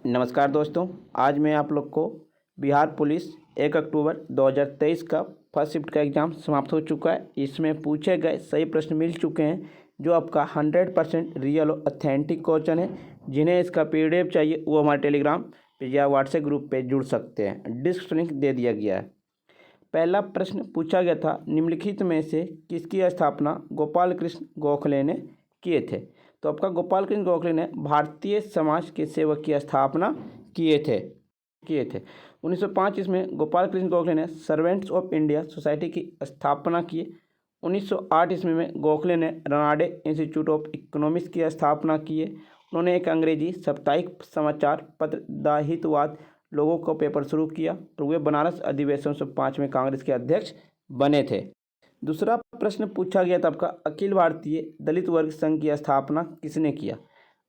नमस्कार दोस्तों, आज मैं आप लोग को बिहार पुलिस 1 अक्टूबर 2023 का फर्स्ट शिफ्ट का एग्ज़ाम समाप्त हो चुका है। इसमें पूछे गए सही प्रश्न मिल चुके हैं जो आपका 100% रियल और ऑथेंटिक क्वेश्चन है। जिन्हें इसका PDF चाहिए वो हमारे टेलीग्राम पे या व्हाट्सएप ग्रुप पे जुड़ सकते हैं। डिस्क्रिप्शन लिंक दे दिया गया है। पहला प्रश्न पूछा गया था, निम्नलिखित में से किसकी स्थापना गोपाल कृष्ण गोखले ने किए थे। तो आपका गोपाल कृष्ण गोखले ने भारतीय समाज के सेवक की स्थापना किए थे 1905 इसमें गोपाल कृष्ण गोखले ने सर्वेंट्स ऑफ इंडिया सोसाइटी की स्थापना की। 1908 ईस्वी में गोखले ने रनाडे इंस्टीट्यूट ऑफ इकोनॉमिक्स की स्थापना की। उन्होंने एक अंग्रेजी साप्ताहिक समाचार पत्र द हितवाद लोगों को पेपर शुरू किया और वे बनारस अधिवेशन से 5वें कांग्रेस के अध्यक्ष बने थे। दूसरा प्रश्न पूछा गया था आपका, अखिल भारतीय दलित वर्ग संघ की स्थापना किसने किया।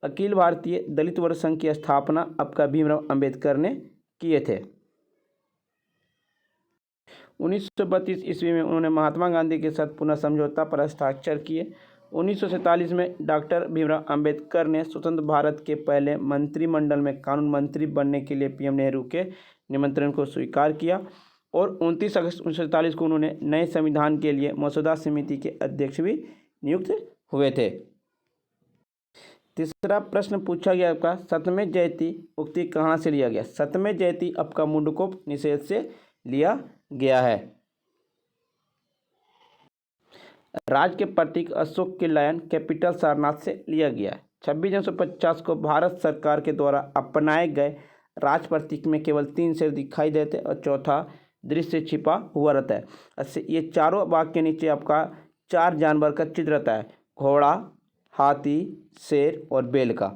अखिल भारतीय दलित वर्ग संघ की स्थापना आपका भीमराव अंबेडकर ने किए थे। 1932 ईस्वी में उन्होंने महात्मा गांधी के साथ पुनः समझौता पर हस्ताक्षर किए। 1947 में डॉक्टर भीमराव अंबेडकर ने स्वतंत्र भारत के पहले मंत्रिमंडल में कानून मंत्री बनने के लिए PM नेहरू के निमंत्रण को स्वीकार किया और 29 अगस्त 1947 को उन्होंने नए संविधान के लिए मसौदा समिति के अध्यक्ष भी नियुक्त हुए थे। तीसरा प्रश्न पूछा गया आपका, सत्यमेव जयते उक्ति कहाँ से लिया गया। सत्यमेव जयते आपका मुंडकोप निषेध से लिया गया है। राज के प्रतीक अशोक के लायन कैपिटल सारनाथ से लिया गया है। 26 जनवरी 1950 को भारत सरकार के द्वारा अपनाए गए राज प्रतीक में केवल 3 शेर दिखाई देते और चौथा दृश्य छिपा हुआ रहता है। ये चारों बाग के नीचे आपका 4 जानवर का चित्र रहता है, घोड़ा, हाथी, शेर और बैल का।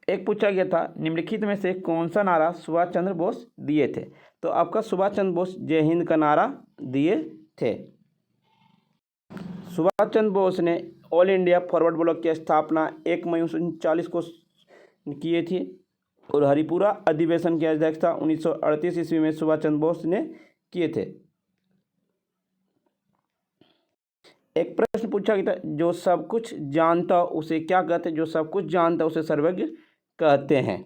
एक पूछा गया था, निम्नलिखित में से कौन सा नारा सुभाष चंद्र बोस दिए थे। तो आपका सुभाष चंद्र बोस जय हिंद का नारा दिए थे। सुभाष चंद्र बोस ने ऑल इंडिया फॉरवर्ड ब्लॉक की स्थापना 1 मई 1939 को किए थी और हरिपुरा अधिवेशन की अध्यक्षता 1938 ईस्वी में सुभाष चंद्र बोस ने किए थे। एक प्रश्न पूछा गया था, जो सब कुछ जानता उसे क्या कहते हैं। जो सब कुछ जानता उसे सर्वज्ञ कहते हैं।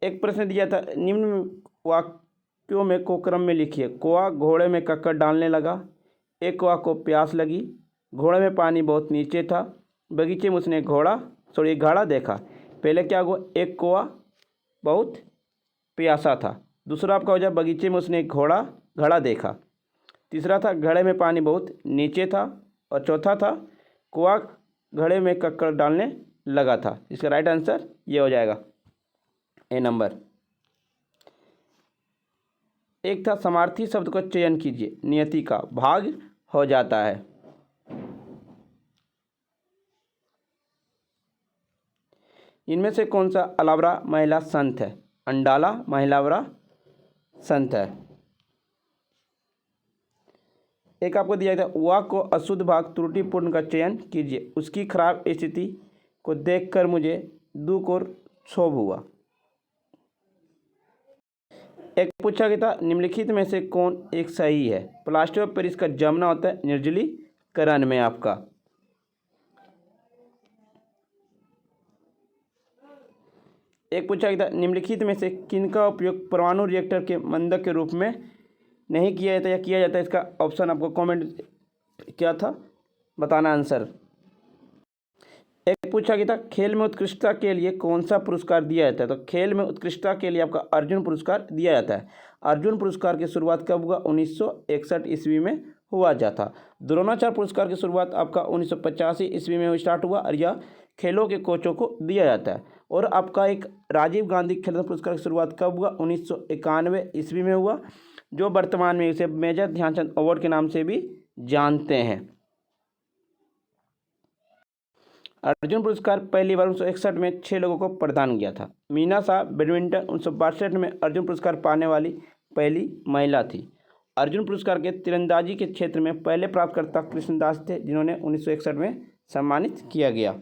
एक प्रश्न दिया था, निम्न वाक्यों में को क्रम में लिखिए। कौआ घोड़े में कक्कर डालने लगा। एक कौआ को प्यास लगी। घोड़े में पानी बहुत नीचे था। बगीचे में उसने घड़ा देखा। पहले क्या हुआ, एक कौआ बहुत प्यासा था। दूसरा आपका हो जाए, बगीचे में उसने एक घड़ा देखा। तीसरा था, घड़े में पानी बहुत नीचे था। और चौथा था, कौआ घड़े में कक्कर डालने लगा था। इसका राइट आंसर ये हो जाएगा ए नंबर। एक था, समार्थी शब्द का चयन कीजिए, नियति का भाग हो जाता है। इनमें से कौन सा अलावरा महिला संत है। अंडाला महिलावरा संत है। एक आपको दिया था, वाक को अशुद्ध भाग त्रुटिपूर्ण का चयन कीजिए। उसकी खराब स्थिति को देखकर मुझे दुख और क्षोभ हुआ। एक पूछा गया था, निम्नलिखित में से कौन एक सही है। प्लास्टर ऑफ पेरिस का जमना होता है निर्जलीकरण में आपका। एक पूछा गया था, निम्नलिखित में से किनका उपयोग परमाणु रिएक्टर के मंदक के रूप में नहीं किया जाता या किया जाता है। इसका ऑप्शन आपको कमेंट क्या था बताना आंसर। एक पूछा गया था, खेल में उत्कृष्टता के लिए कौन सा पुरस्कार दिया जाता है। तो खेल में उत्कृष्टता के लिए आपका अर्जुन पुरस्कार दिया जाता है। अर्जुन पुरस्कार की शुरुआत कब हुआ, 1961 ईस्वी में हुआ जाता। द्रोणाचार्य पुरस्कार की शुरुआत आपका 1985 ईस्वी में स्टार्ट हुआ और यह खेलों के कोचों को दिया जाता है। और आपका एक राजीव गांधी खेल रत्न पुरस्कार की शुरुआत कब हुआ, 1991 ईस्वी में हुआ, जो वर्तमान में इसे मेजर ध्यानचंद अवार्ड के नाम से भी जानते हैं। अर्जुन पुरस्कार पहली बार 1961 में 6 लोगों को प्रदान किया था। मीना शाह बैडमिंटन 1962 में अर्जुन पुरस्कार पाने वाली पहली महिला थी। अर्जुन पुरस्कार के तीरंदाजी के क्षेत्र में पहले प्राप्तकर्ता कृष्णदास थे, जिन्होंने 1961 में सम्मानित किया गया।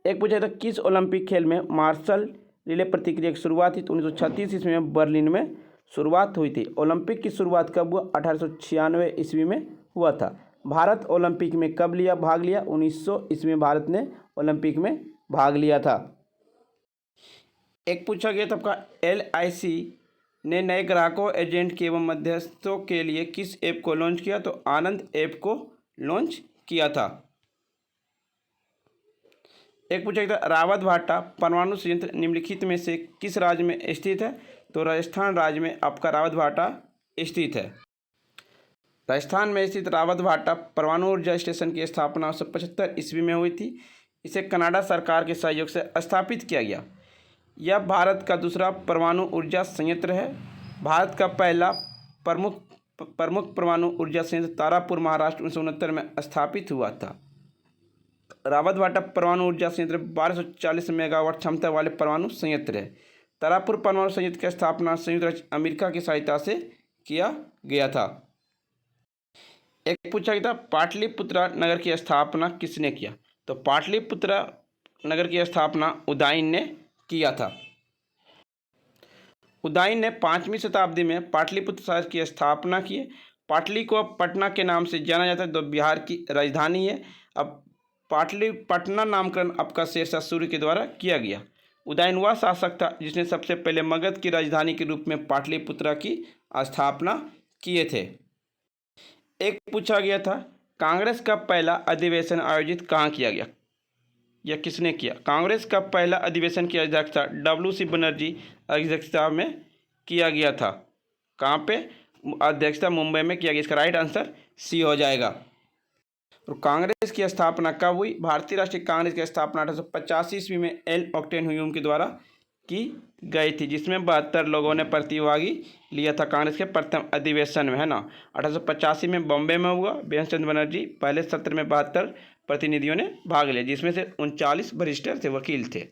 एक पूछा था, किस ओलंपिक खेल में मार्शल रिले प्रतिक्रिया की शुरुआत हुई। तो 1936 ईस्वी में बर्लिन में शुरुआत हुई थी। ओलंपिक की शुरुआत कब हुआ, 1896 ईस्वी में हुआ था। भारत ओलंपिक में कब भाग लिया, 1900 ईस्वी में भारत ने ओलंपिक में भाग लिया था। एक पूछा गया था आपका LIC ने नए ग्राहकों, एजेंट के एवं मध्यस्थों के लिए किस ऐप को लॉन्च किया? तो आनंद ऐप को लॉन्च किया था। एक पूछा गया था रावत भाटा परमाणु संयंत्र निम्नलिखित में से किस राज्य में स्थित है? तो राजस्थान राज्य में आपका रावत भाटा स्थित है। राजस्थान में स्थित रावत भाटा परमाणु ऊर्जा स्टेशन की स्थापना 1975 ईस्वी में हुई थी। इसे कनाडा सरकार के सहयोग से स्थापित किया गया। यह भारत का दूसरा परमाणु ऊर्जा संयंत्र है। भारत का पहला प्रमुख परमाणु ऊर्जा संयंत्र तारापुर महाराष्ट्र 1969 में स्थापित हुआ था। रावत भाटा परमाणु ऊर्जा संयंत्र 1240 मेगावाट क्षमता वाले परमाणु संयंत्र है। तारापुर परमाणु संयंत्र की स्थापना संयुक्त राज्य अमेरिका की सहायता से किया गया था। एक पूछा गया था पाटलिपुत्रा नगर की स्थापना किसने किया? तो पाटलिपुत्रा नगर की स्थापना उदयन ने किया था। उदयन ने 5वीं शताब्दी में पाटलिपुत्र शहर की स्थापना की। पाटली को अब पटना के नाम से जाना जाता है, जो बिहार की राजधानी है। अब पटना नामकरण आपका शेरशाह सूर्य के द्वारा किया गया। उदयन वह शासक था जिसने सबसे पहले मगध की राजधानी के रूप में पाटलिपुत्रा की स्थापना किए थे। एक पूछा गया था कांग्रेस का पहला अधिवेशन आयोजित कहाँ किया गया? यह किसने किया? कांग्रेस का पहला अधिवेशन की अध्यक्षता WC बनर्जी अध्यक्षता में किया गया था। कहाँ पे? अध्यक्षता मुंबई में किया गया। इसका राइट आंसर C हो जाएगा। और कांग्रेस की स्थापना कब हुई? भारतीय राष्ट्रीय कांग्रेस की स्थापना 1885 ईस्वी में एल ऑक्टेन ह्यूम के द्वारा की गई थी, जिसमें 72 लोगों ने प्रतिभागी लिया था कांग्रेस के प्रथम अधिवेशन में, है ना। 1885 में बॉम्बे में हुआ। बिहार चंद्र बनर्जी पहले सत्र में 72 प्रतिनिधियों ने भाग लिया, जिसमें से 39 वरिष्ठ थे, वकील थे।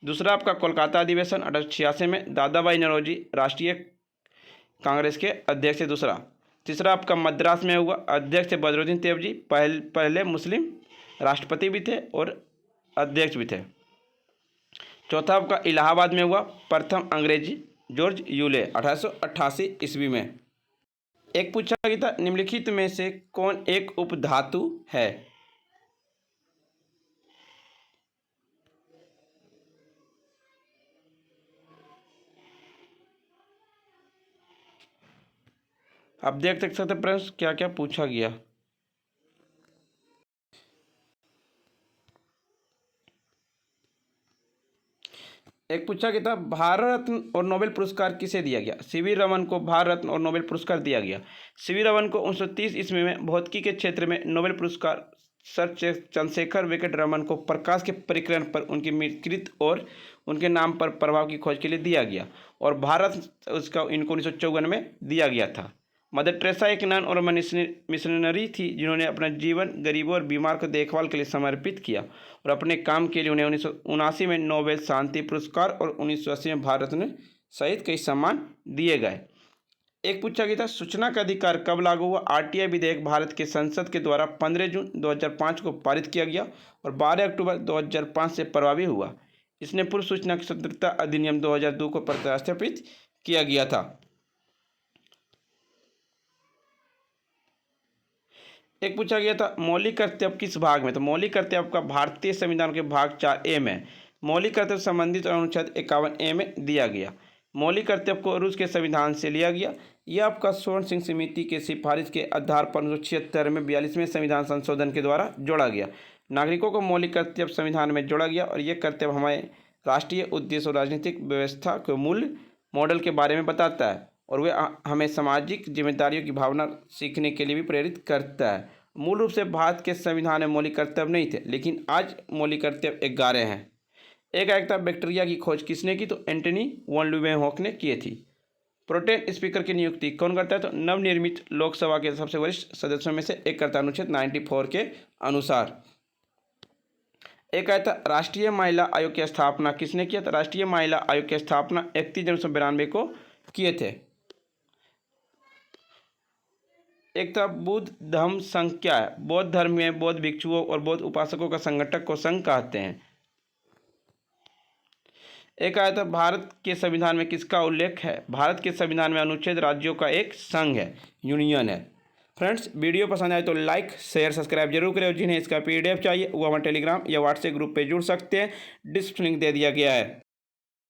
दूसरा आपका कोलकाता अधिवेशन 1886 में दादा भाई नौरोजी राष्ट्रीय कांग्रेस के अध्यक्ष थे। दूसरा। तीसरा आपका मद्रास में हुआ। अध्यक्ष थे बदरुद्दीन तैयबजी, पहले मुस्लिम राष्ट्रपति भी थे और अध्यक्ष भी थे। चौथा आपका इलाहाबाद में हुआ। प्रथम अंग्रेजी जॉर्ज यूले 1888 ईस्वी में। एक पूछा गया था निम्नलिखित में से कौन एक उपधातु है? आप देख सकते प्रश्न क्या क्या पूछा गया। एक पूछा गया था भारत रत्न और नोबेल पुरस्कार किसे दिया गया? CV रमन को भारत रत्न और नोबेल पुरस्कार दिया गया। CV रमन को 1930 ईस्वी में भौतिकी के क्षेत्र में नोबेल पुरस्कार सर चंद्रशेखर वेंकट रमन को प्रकाश के परिक्रमण पर उनकी कृत और उनके नाम पर प्रभाव की खोज के लिए दिया गया, और भारत उसका इनको 1954 में दिया गया था। मदर टेरेसा एक नन और मिशनरी थी जिन्होंने अपना जीवन गरीबों और बीमार को देखभाल के लिए समर्पित किया, और अपने काम के लिए उन्हें 1979 में नोबेल शांति पुरस्कार और 1980 में भारत रत्न सहित कई सम्मान दिए गए। एक पूछा गया था सूचना का अधिकार कब लागू हुआ? RTI विधेयक भारत के संसद के द्वारा 15 जून 2005 को पारित किया गया और 12 अक्टूबर 2005 से प्रभावी हुआ। इसने पूर्व सूचना की स्वतंत्रता अधिनियम 2002 को प्रतिस्थापित किया गया था। एक पूछा गया था मौलिक कर्तव्य किस भाग में? तो मौलिक कर्तव्य आपका भारतीय संविधान के भाग 4A में मौलिक कर्तव्य संबंधित अनुच्छेद 51A में दिया गया। मौलिक कर्तव्य को रूस के संविधान से लिया गया। यह आपका स्वर्ण सिंह समिति के सिफारिश के आधार पर 1976 में 42वें संविधान संशोधन के द्वारा जोड़ा गया। नागरिकों को मौलिक कर्तव्य संविधान में जोड़ा गया, और यह कर्तव्य हमारे राष्ट्रीय उद्देश्य और राजनीतिक व्यवस्था के मूल मॉडल के बारे में बताता है, और वे हमें सामाजिक जिम्मेदारियों की भावना सीखने के लिए भी प्रेरित करता है। मूल रूप से भारत के संविधान में मौलिक कर्तव्य नहीं थे, लेकिन आज मौलिक कर्तव्य 11 हैं। एक था बैक्टीरिया की खोज किसने की? तो एंटनी वॉन ल्यूवेनहॉक ने की थी। प्रोटेम स्पीकर की नियुक्ति कौन करता है? तो नवनिर्मित लोकसभा के सबसे वरिष्ठ सदस्यों में से एक करता है, अनुच्छेद 94 के अनुसार। एक था राष्ट्रीय महिला आयोग की स्थापना किसने किया? तो राष्ट्रीय महिला आयोग की स्थापना 31 जनवरी 1992 को किए थे। एक था बुद्ध धम्म संघ क्या है? बौद्ध धर्म में बौद्ध भिक्षुओं और बौद्ध उपासकों का संगठक को संघ कहते हैं। एक आया था भारत के संविधान में किसका उल्लेख है? भारत के संविधान में अनुच्छेद राज्यों का एक संघ है, यूनियन है। फ्रेंड्स, वीडियो पसंद आए तो लाइक शेयर सब्सक्राइब जरूर करें और जिन्हें इसका PDF चाहिए वो हमारे टेलीग्राम या व्हाट्सएप ग्रुप पे जुड़ सकते हैं। डिस्क्रिप्शन लिंक दे दिया गया है।